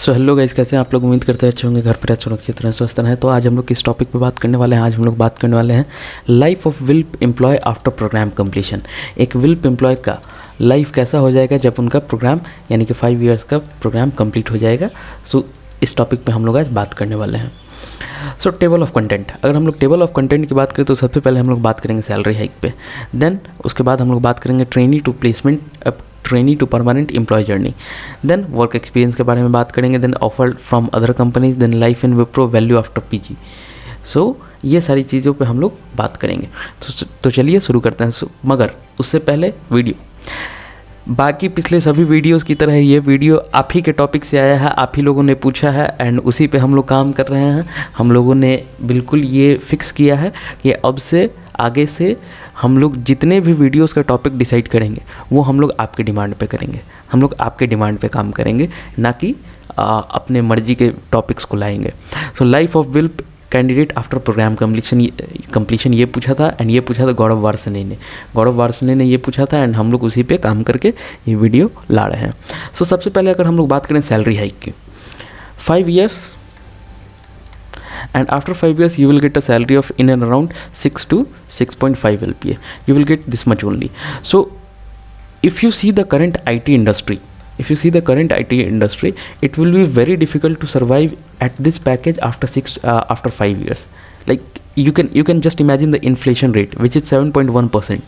So hello guys, कैसे हैं आप लोग? उम्मीद करते हैं अच्छे होंगे, घर पर सुरक्षित रहें, स्वस्थ रहें। तो आज हम लोग किस टॉपिक पे बात करने वाले हैं? आज हम लोग बात करने वाले हैं life of WILP employee after programme completion. एक विल्प एम्प्लॉय का लाइफ कैसा हो जाएगा जब उनका प्रोग्राम यानी कि 5 ईयर्स का प्रोग्राम कंप्लीट हो जाएगा। सो इस टॉपिक पे हम लोग आज बात करने वाले हैं। सो टेबल ऑफ कंटेंट, अगर हम लोग टेबल ऑफ कंटेंट की बात करें तो सबसे पहले हम लोग बात करेंगे सैलरी हाइक पे। देन उसके बाद हम लोग बात करेंगे trainee to placement, trainee to permanent employ journey. Then work experience के बारे में बात करेंगे। Then offer from other companies. Then life in Wipro, value after PG. So ये सारी चीज़ों पे हम लोग बात करेंगे। तो चलिए शुरू करते हैं। मगर उससे पहले बाकी पिछले सभी वीडियोस की तरह ये वीडियो आप ही के टॉपिक से आया है, आप ही लोगों ने पूछा है एंड उसी पे हम लोग काम कर रहे हैं। हम लोगों ने बिल्कुल ये फिक्स किया है कि अब से आगे से हम लोग जितने भी वीडियोस का टॉपिक डिसाइड करेंगे वो हम लोग आपके डिमांड पे करेंगे। हम लोग आपके डिमांड पे काम करेंगे, ना कि अपने मर्जी के टॉपिक्स को लाएंगे। So life of WILP candidate after programme completion ये पूछा था एंड ये पूछा था गौरव वार्ष्णेय ने ये पूछा था एंड हम लोग उसी पे काम करके ये वीडियो ला रहे हैं। सो सबसे पहले अगर हम लोग बात करें सैलरी हाइक की, 5 years and after 5 years you will get a salary of in and around 6 to 6.5 LPA. You will get this much only. So if you see the current IT industry, it will be very difficult to survive at this package after 5 years. Like you can just imagine the inflation rate which is 7.1%.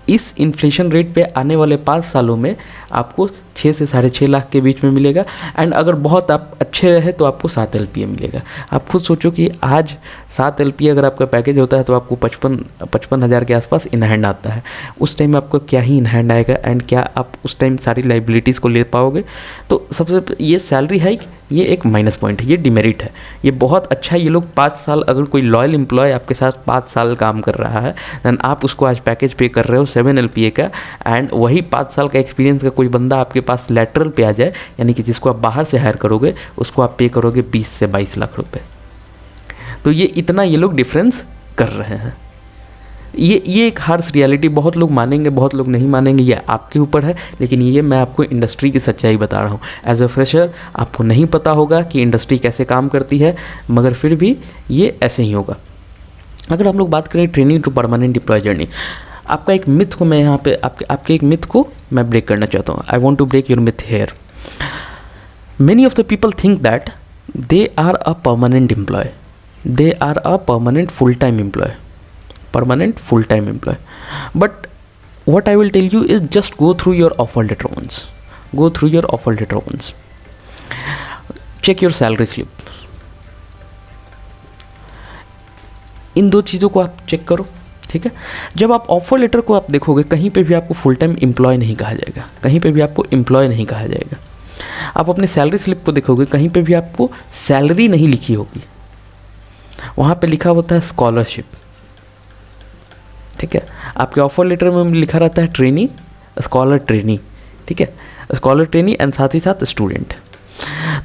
इस inflation rate पे आने वाले 5 सालों में आपको 6 से 6.5 लाख के बीच में मिलेगा एंड अगर बहुत आप अच्छे रहे तो आपको 7 LPA मिलेगा। आप खुद सोचो कि आज 7 LPA अगर आपका पैकेज होता है तो आपको 55 हज़ार के आसपास इन हैंड आता है। उस टाइम आपको क्या ही इन हैंड आएगा एंड क्या आप उस टाइम सारी लाइबिलिटीज़ को ले पाओगे? तो सबसे ये सैलरी हाइक ये एक माइनस पॉइंट है, ये डिमेरिट है। ये बहुत अच्छा, ये लोग 5 साल, अगर कोई लॉयल एम्प्लॉय आपके साथ 5 साल काम कर रहा है दैन आप उसको आज पैकेज पे कर रहे हो 7 LPA का एंड वही 5 साल का एक्सपीरियंस का कोई बंदा आपके पास लेटरल पे आ जाए, यानी कि जिसको आप बाहर से हायर करोगे उसको आप पे करोगे 20 से 22 लाख रुपए। तो ये इतना ये लोग डिफरेंस कर रहे हैं। ये एक हार्श रियलिटी, बहुत लोग मानेंगे, बहुत लोग नहीं मानेंगे, ये आपके ऊपर है। लेकिन ये मैं आपको इंडस्ट्री की सच्चाई बता रहा हूँ। एज अ फ्रेशर आपको नहीं पता होगा कि इंडस्ट्री कैसे काम करती है, मगर फिर भी ये ऐसे ही होगा। अगर हम लोग बात करें training to permanent employ journey, आपका एक मिथ को मैं यहाँ पे आपके एक मिथ को मैं ब्रेक करना चाहता हूँ। I want to break your myth here. Many of the people think that they are a permanent employee, they are a permanent full time employee, but what I will tell you is just go through your offer letter once, check your salary slip। इन 2 चीज़ों को आप check करो, ठीक है। जब आप offer letter को आप देखोगे, कहीं पे भी आपको फुल टाइम एम्प्लॉय नहीं कहा जाएगा, कहीं पे भी आपको एम्प्लॉय नहीं कहा जाएगा। आप अपने सैलरी स्लिप को देखोगे, कहीं पे भी आपको सैलरी नहीं लिखी होगी, वहाँ पे लिखा होता है स्कॉलरशिप, ठीक है। आपके ऑफर लेटर में लिखा रहता है ट्रेनी, स्कॉलर ट्रेनी, ठीक है, स्कॉलर ट्रेनी एंड साथ ही साथ स्टूडेंट।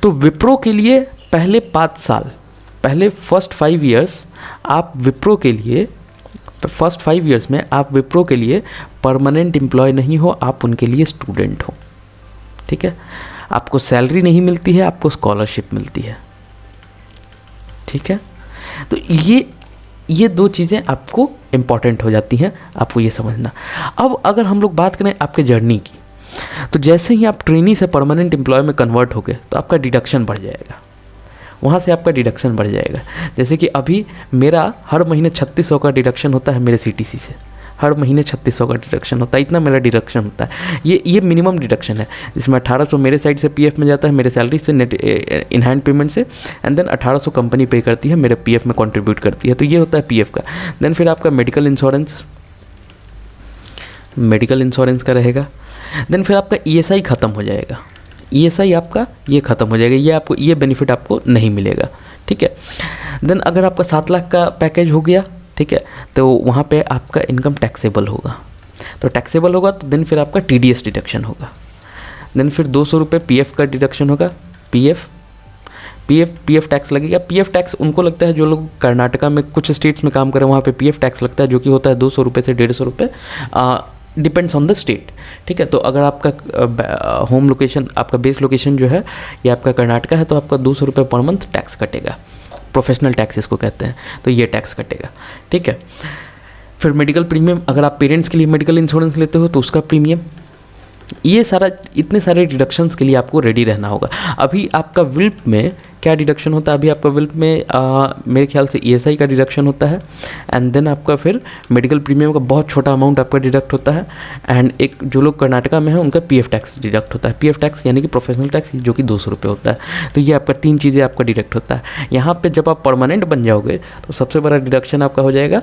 तो विप्रो के लिए पहले 5 साल, पहले फर्स्ट 5 ईयर्स आप विप्रो के लिए, फर्स्ट 5 ईयर्स में आप विप्रो के लिए परमानेंट एम्प्लॉय नहीं हो, आप उनके लिए स्टूडेंट हो, ठीक है। आपको सैलरी नहीं मिलती है, आपको स्कॉलरशिप मिलती है, ठीक है। तो ये 2 चीज़ें आपको इम्पॉर्टेंट हो जाती हैं, आपको ये समझना। अब अगर हम लोग बात करें आपके जर्नी की, तो जैसे ही आप ट्रेनी से परमानेंट एम्प्लॉय में कन्वर्ट हो गए तो आपका डिडक्शन बढ़ जाएगा, वहाँ से आपका डिडक्शन बढ़ जाएगा। जैसे कि अभी मेरा हर महीने 3600 का डिडक्शन होता है मेरे CTC से, हर महीने 3600 का डिडक्शन होता है, इतना मेरा डिडक्शन होता है। ये मिनिमम डिडक्शन है, जिसमें 1800 मेरे साइड से PF में जाता है, मेरे सैलरी से नेट इन हैंड पेमेंट से, एंड देन 1800 कंपनी पे करती है, मेरे PF में कंट्रीब्यूट करती है। तो ये होता है PF का। देन फिर आपका मेडिकल इंश्योरेंस का रहेगा। देन फिर आपका ESI ख़त्म हो जाएगा, ESI आपका ये ख़त्म हो जाएगा, ये आपको ये बेनिफिट आपको नहीं मिलेगा, ठीक है। देन अगर आपका 7 लाख का पैकेज हो गया, ठीक है, तो वहाँ पे आपका इनकम टैक्सेबल होगा। तो टैक्सेबल होगा तो देन फिर आपका TDS डिडक्शन होगा। देन फिर 200 रुपये PF का डिडक्शन होगा। PF टैक्स लगेगा। PF टैक्स उनको लगता है जो लोग कर्नाटका में कुछ स्टेट्स में काम करें, वहाँ पे PF टैक्स लगता है, जो कि होता है 200 रुपये से 150 रुपये डिपेंड्स ऑन द स्टेट, ठीक है। तो अगर आपका होम लोकेशन, आपका बेस लोकेशन जो है ये आपका कर्नाटका है, तो आपका 200 रुपये पर मंथ टैक्स कटेगा, प्रोफेशनल टैक्स इसको कहते हैं, तो ये टैक्स कटेगा, ठीक है। फिर मेडिकल प्रीमियम, अगर आप पेरेंट्स के लिए मेडिकल इंश्योरेंस लेते हो तो उसका प्रीमियम, ये सारा, इतने सारे डिडक्शंस के लिए आपको रेडी रहना होगा। अभी आपका विल्प में क्या डिडक्शन होता है, अभी आपका विल्प में मेरे ख्याल से ESI का डिडक्शन होता है, एंड देन आपका फिर मेडिकल प्रीमियम का बहुत छोटा अमाउंट आपका डिडक्ट होता है, एंड एक जो लोग कर्नाटका में है उनका PF टैक्स डिडक्ट होता है। PF टैक्स यानी कि प्रोफेशनल टैक्स, जो कि 200 रुपये होता है। तो ये आपका 3 चीज़ें आपका डिडक्ट होता है। यहाँ पर जब आप परमानेंट बन जाओगे तो सबसे बड़ा डिडक्शन आपका हो जाएगा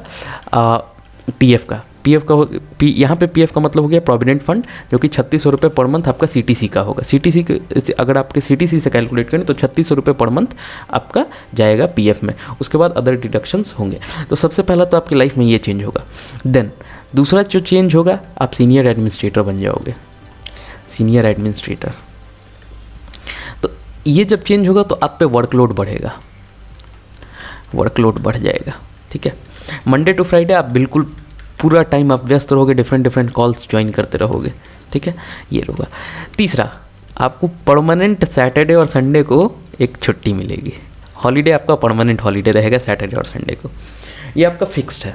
PF का। यहाँ पे PF का मतलब हो गया प्रोविडेंट फंड, जो कि 3600 रुपये पर मंथ आपका CTC का होगा। CTC अगर आपके CTC से कैलकुलेट करें तो 3600 रुपये पर मंथ आपका जाएगा PF में। उसके बाद अदर डिडक्शंस होंगे। तो सबसे पहला तो आपकी लाइफ में ये चेंज होगा। देन दूसरा जो चेंज होगा, आप सीनियर एडमिनिस्ट्रेटर बन जाओगे, सीनियर एडमिनिस्ट्रेटर। तो ये जब चेंज होगा तो आप पे वर्कलोड बढ़ेगा, वर्कलोड बढ़ जाएगा, ठीक है। मंडे टू फ्राइडे आप बिल्कुल पूरा टाइम आप व्यस्त रहोगे, डिफरेंट कॉल्स ज्वाइन करते रहोगे, ठीक है, ये होगा। तीसरा, आपको परमानेंट सैटरडे और संडे को एक छुट्टी मिलेगी। हॉलीडे आपका परमानेंट हॉलीडे रहेगा सैटरडे और संडे को, ये आपका फिक्स्ड है।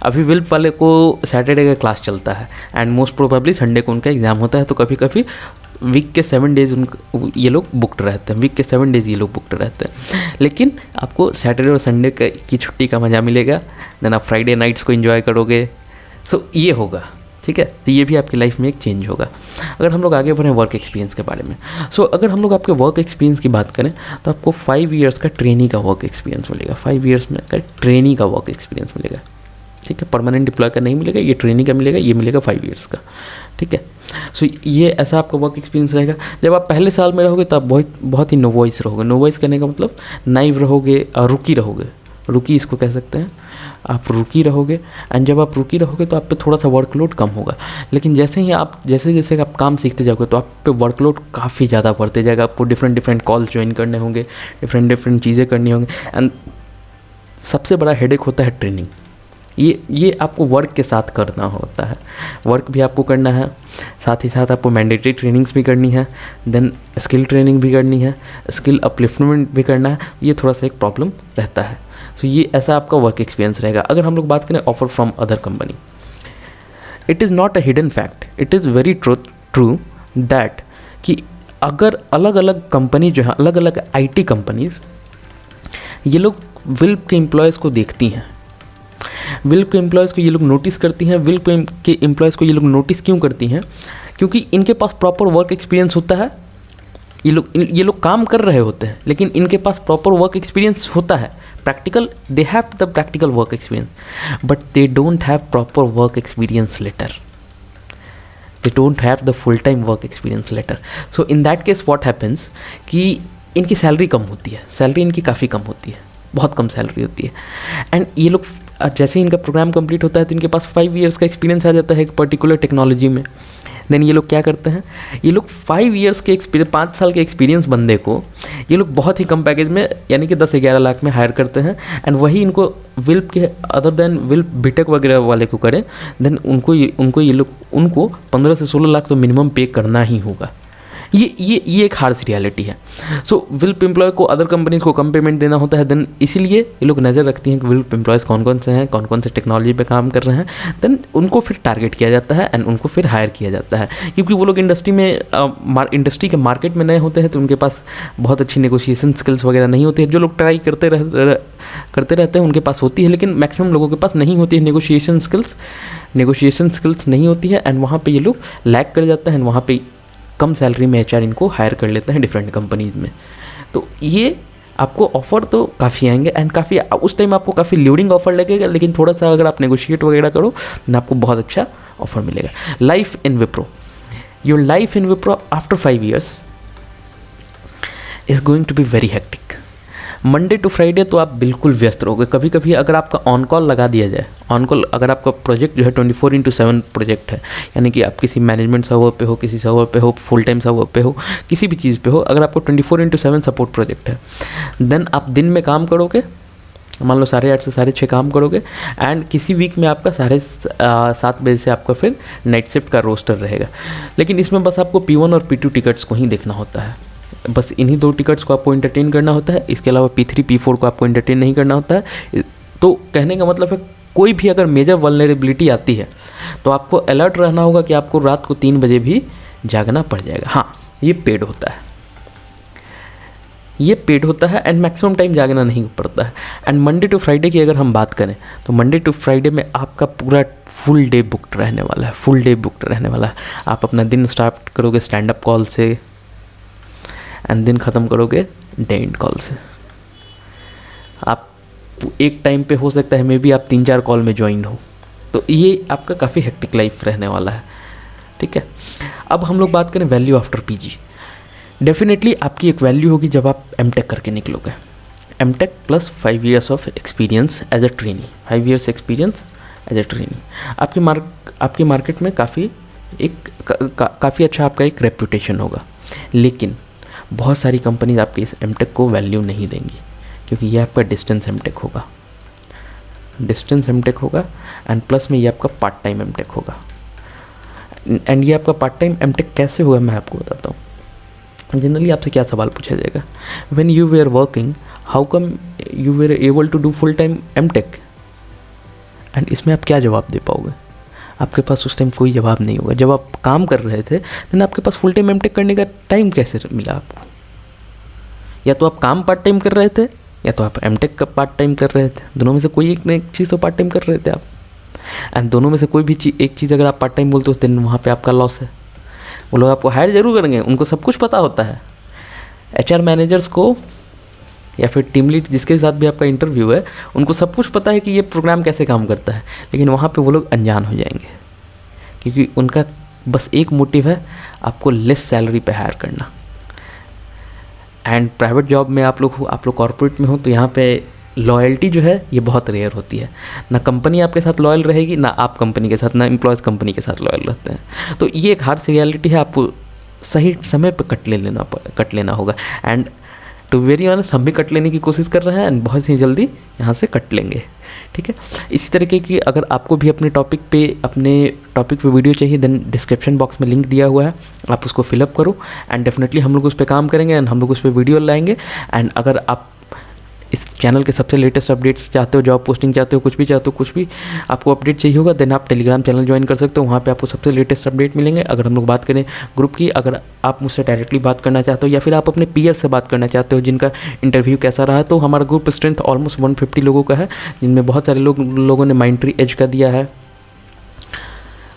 अभी विल्प वाले को सैटरडे का क्लास चलता है एंड मोस्ट प्रोबेबली संडे को उनका एग्ज़ाम होता है, तो कभी कभी वीक के 7 डेज़ ये लोग बुकड रहते हैं, वीक के 7 डेज़ ये लोग बुकड रहते हैं। लेकिन आपको सैटरडे और संडे की छुट्टी का मज़ा मिलेगा। देन आप फ्राइडे नाइट्स को एंजॉय करोगे। सो ये होगा, ठीक है। तो ये भी आपकी लाइफ में एक चेंज होगा। अगर हम लोग आगे बढ़ें वर्क एक्सपीरियंस के बारे में, अगर हम लोग आपके वर्क एक्सपीरियंस की बात करें तो आपको 5 ईयर्स का ट्रेनी का वर्क एक्सपीरियंस मिलेगा। 5 ईयर्स में का ट्रेनी का वर्क एक्सपीरियंस मिलेगा, ठीक है। परमानेंट डिप्लॉय का नहीं मिलेगा, ये ट्रेनिंग का मिलेगा, ये मिलेगा 5 ईयर्स का, ठीक है। सो ये ऐसा आपका वर्क एक्सपीरियंस रहेगा। जब आप पहले साल में रहोगे तो आप बहुत ही नोवाइस रहोगे। नोवाइस कहने का मतलब नाइव रहोगे, रुकी रहोगे, रुकी इसको कह सकते हैं, आप रुकी रहोगे। एंड जब आप रुकी रहोगे तो आप पे थोड़ा सा वर्कलोड कम होगा। लेकिन जैसे जैसे आप काम सीखते जाओगे तो आप पे वर्कलोड काफ़ी ज़्यादा बढ़ते जाएगा। आपको डिफरेंट कॉल्स ज्वाइन करने होंगे, डिफरेंट चीज़ें करनी होंगी। एंड सबसे बड़ा हेडेक होता है ट्रेनिंग। ये आपको वर्क के साथ करना होता है, वर्क भी आपको करना है, साथ ही साथ आपको मैंडेटरी ट्रेनिंग्स भी करनी है, देन स्किल ट्रेनिंग भी करनी है, स्किल अपलिफ्टमेंट भी करना है। ये थोड़ा सा एक प्रॉब्लम रहता है। सो ये ऐसा आपका वर्क एक्सपीरियंस रहेगा। अगर हम लोग बात करें offer from other company, it is not a hidden fact, it is very true that कि अगर अलग अलग कंपनी जो है, अलग अलग IT कंपनीज, ये लोग विल्प के एम्प्लॉयज़ को देखती हैं, विल्प के एम्प्लॉयज़ को ये लोग नोटिस करती हैं। विल्प के एम्प्लॉयज़ को ये लोग नोटिस क्यों करती हैं? क्योंकि इनके पास प्रॉपर वर्क एक्सपीरियंस होता है। ये लोग काम कर रहे होते हैं, लेकिन इनके पास प्रॉपर वर्क एक्सपीरियंस होता है, practical, they have the practical work experience, but they don't have proper work experience letter, they don't have the full time work experience letter. So in that case what happens कि इनकी salary कम होती है, salary इनकी काफ़ी कम होती है, बहुत कम salary होती है। एंड ये लोग जैसे इनका प्रोग्राम कंप्लीट होता है तो इनके पास 5 ईयर्स का एक्सपीरियंस आ जाता है एक पर्टिकुलर टेक्नोलॉजी में। देन ये लोग क्या करते हैं, ये लोग 5 ईयर्स के एक्सपीरियंस, 5 साल के एक्सपीरियंस बंदे को ये लोग बहुत ही कम पैकेज में, यानी कि 10-11 लाख में हायर करते हैं। एंड वही इनको विल्प के अदर देन विल्प बीटेक वगैरह वाले को करें, देन उनको ये लोग 15 से 16 लाख तो मिनिमम पे करना ही होगा। ये एक हार्श रियलिटी है। सो विल्प एम्प्लॉय को अदर कंपनीज को कम पेमेंट देना होता है। देन इसीलिए ये लोग नज़र रखती हैं कि विल्प एम्प्लॉयज़ कौन कौन से हैं, कौन कौन से टेक्नोलॉजी पे काम कर रहे हैं। देन उनको फिर टारगेट किया जाता है एंड उनको फिर हायर किया जाता है, क्योंकि वो लोग इंडस्ट्री के मार्केट में नए होते हैं, तो उनके पास बहुत अच्छी नेगोशिएशन स्किल्स वगैरह नहीं होती है। जो लोग ट्राई करते रहते हैं उनके पास होती है, लेकिन मैक्सिमम लोगों के पास नहीं होती है नेगोशिएशन स्किल्स नहीं होती है। एंड वहाँ पर ये लोग लैग कर जाते हैं, वहाँ पर कम सैलरी में HR इनको हायर कर लेते हैं डिफरेंट कंपनीज़ में। तो ये आपको ऑफ़र तो काफ़ी आएंगे एंड काफ़ी उस टाइम आपको काफ़ी ल्यूडिंग ऑफ़र लगेगा, लेकिन थोड़ा सा अगर आप नेगोशिएट वगैरह करो तो आपको बहुत अच्छा ऑफ़र मिलेगा। Life in Wipro, your life in Wipro after 5 years is going to be very hectic. Monday to Friday तो आप बिल्कुल व्यस्त रहोगे। कभी कभी अगर आपका ऑन कॉल लगा दिया जाए, ऑन कॉल अगर आपका प्रोजेक्ट जो है 24/7 प्रोजेक्ट है, यानी कि आप किसी मैनेजमेंट सर्वर पे हो, किसी सर्वर पे हो, फुल टाइम सर्वर पे हो, किसी भी चीज़ पे हो, अगर आपको 24/7 सपोर्ट प्रोजेक्ट है, देन आप दिन में काम करोगे मान लो 8:30 से 6:30 काम करोगे, एंड किसी वीक में आपका 7:30 बजे से आपका फिर नाइट शिफ्ट का रोस्टर रहेगा। लेकिन इसमें बस आपको P1 और P2 टिकट्स को ही देखना होता है, बस इन्हीं 2 टिकट्स को आपको एंटरटेन करना होता है। इसके अलावा P3 P4 को आपको एंटरटेन नहीं करना होता है। तो कहने का मतलब है कोई भी अगर मेजर वल्नरेबिलिटी आती है तो आपको अलर्ट रहना होगा कि आपको रात को 3 बजे भी जागना पड़ जाएगा। हाँ, ये पेड होता है, ये पेड होता है, एंड मैक्सिमम टाइम जागना नहीं पड़ता है। एंड मंडे टू फ्राइडे की अगर हम बात करें तो मंडे टू फ्राइडे में आपका पूरा फुल डे बुक्ड रहने वाला है, फुल डे बुक्ड रहने वाला है। आप अपना दिन स्टार्ट करोगे स्टैंड अप कॉल से, एंड दिन ख़त्म करोगे डे एंड कॉल से। आप एक टाइम पे हो सकता है मे बी आप 3-4 कॉल में ज्वाइन हो, तो ये आपका काफ़ी हेक्टिक लाइफ रहने वाला है, ठीक है। अब हम लोग बात करें वैल्यू आफ्टर पीजी। डेफिनेटली आपकी एक वैल्यू होगी जब आप एमटेक करके निकलोगे, M Tech plus 5 years of experience as a trainee, 5 years experience as a trainee. आपकी मार्केट में काफ़ी अच्छा आपका एक रेपुटेशन होगा। लेकिन बहुत सारी कंपनीज आपके इस एमटेक को वैल्यू नहीं देंगी, क्योंकि ये आपका डिस्टेंस एमटेक होगा, डिस्टेंस एमटेक होगा, एंड प्लस में ये आपका पार्ट टाइम एमटेक होगा। एंड ये आपका पार्ट टाइम एमटेक कैसे होगा मैं आपको बताता हूँ। जनरली आपसे क्या सवाल पूछा जाएगा, when you were working how come you were able to do full time M Tech, and इसमें आप क्या जवाब दे पाओगे? आपके पास उस टाइम कोई जवाब नहीं होगा। जब आप काम कर रहे थे तो आपके पास फुल टाइम एमटेक करने का टाइम कैसे मिला आपको? या तो आप काम पार्ट टाइम कर रहे थे, या तो आप एमटेक का पार्ट टाइम कर रहे थे। दोनों में से कोई एक न एक चीज़ तो पार्ट टाइम कर रहे थे आप, एंड दोनों में से कोई भी एक चीज़ अगर आप पार्ट टाइम बोलते हो तो वहाँ पे आपका लॉस है। वो लोग आपको हायर जरूर करेंगे, उनको सब कुछ पता होता है। HR मैनेजर्स को या फिर टीम लीड जिसके साथ भी आपका इंटरव्यू है, उनको सब कुछ पता है कि ये प्रोग्राम कैसे काम करता है, लेकिन वहाँ पे वो लोग अनजान हो जाएंगे, क्योंकि उनका बस एक मोटिव है आपको लेस सैलरी पे हायर करना। एंड प्राइवेट जॉब में आप लोग कॉर्पोरेट में हो तो यहाँ पे लॉयल्टी जो है ये बहुत रेयर होती है। ना कंपनी आपके साथ लॉयल रहेगी, ना आप कंपनी के साथ, ना एम्प्लॉयज़ कंपनी के साथ लॉयल रहते हैं। तो ये एक हार्ड सी रियलिटी है, आपको सही समय पर कट लेना होगा। एंड टू वेरी ऑनेस्ट हम भी कट लेने की कोशिश कर रहे हैं, एंड बहुत ही जल्दी यहाँ से कट लेंगे, ठीक है। इसी तरीके की अगर आपको भी अपने टॉपिक पे वीडियो चाहिए, देन डिस्क्रिप्शन बॉक्स में लिंक दिया हुआ है, आप उसको फिलअप करो, एंड डेफिनेटली हम लोग उस पर काम करेंगे, एंड हम लोग उस पर वीडियो लाएंगे। एंड अगर आप इस चैनल के सबसे लेटेस्ट अपडेट्स चाहते हो, जॉब पोस्टिंग चाहते हो, कुछ भी चाहते हो, कुछ भी आपको अपडेट चाहिए होगा, देन आप टेलीग्राम चैनल ज्वाइन कर सकते हो। वहाँ पे आपको सबसे लेटेस्ट अपडेट मिलेंगे। अगर हम लोग बात करें ग्रुप की, अगर आप मुझसे डायरेक्टली बात करना चाहते हो या फिर आप अपने पीयर से बात करना चाहते हो जिनका इंटरव्यू कैसा रहा, तो हमारा ग्रुप स्ट्रेंथ ऑलमोस्ट 150 लोगों का है, जिनमें बहुत सारे लोगों ने माइंट्री एज का दिया है,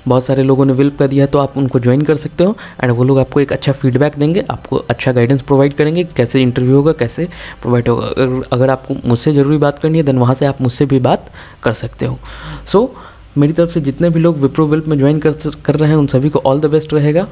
बहुत सारे लोगों ने विल्प का दिया है, तो आप उनको ज्वाइन कर सकते हो। एंड वो लोग आपको एक अच्छा फीडबैक देंगे, आपको अच्छा गाइडेंस प्रोवाइड करेंगे, कैसे इंटरव्यू होगा, कैसे प्रोवाइड होगा। अगर आपको मुझसे ज़रूरी बात करनी है, देन वहाँ से आप मुझसे भी बात कर सकते हो। सो मेरी तरफ से जितने भी लोग विप्रो विल्प में ज्वाइन कर रहे हैं उन सभी को ऑल द बेस्ट रहेगा।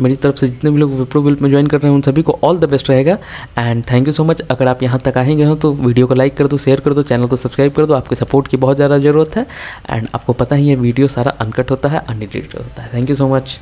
मेरी तरफ से जितने भी लोग विप्रो विल्प में ज्वाइन कर रहे हैं उन सभी को ऑल द बेस्ट रहेगा। And thank you so much. अगर आप यहाँ तक आएंगे हो तो वीडियो को लाइक कर दो, शेयर कर दो, चैनल को सब्सक्राइब कर दो। आपके सपोर्ट की बहुत ज़्यादा ज़रूरत है, एंड आपको पता ही है वीडियो सारा अनकट होता है, अनएडिटेड होता है। Thank you so much.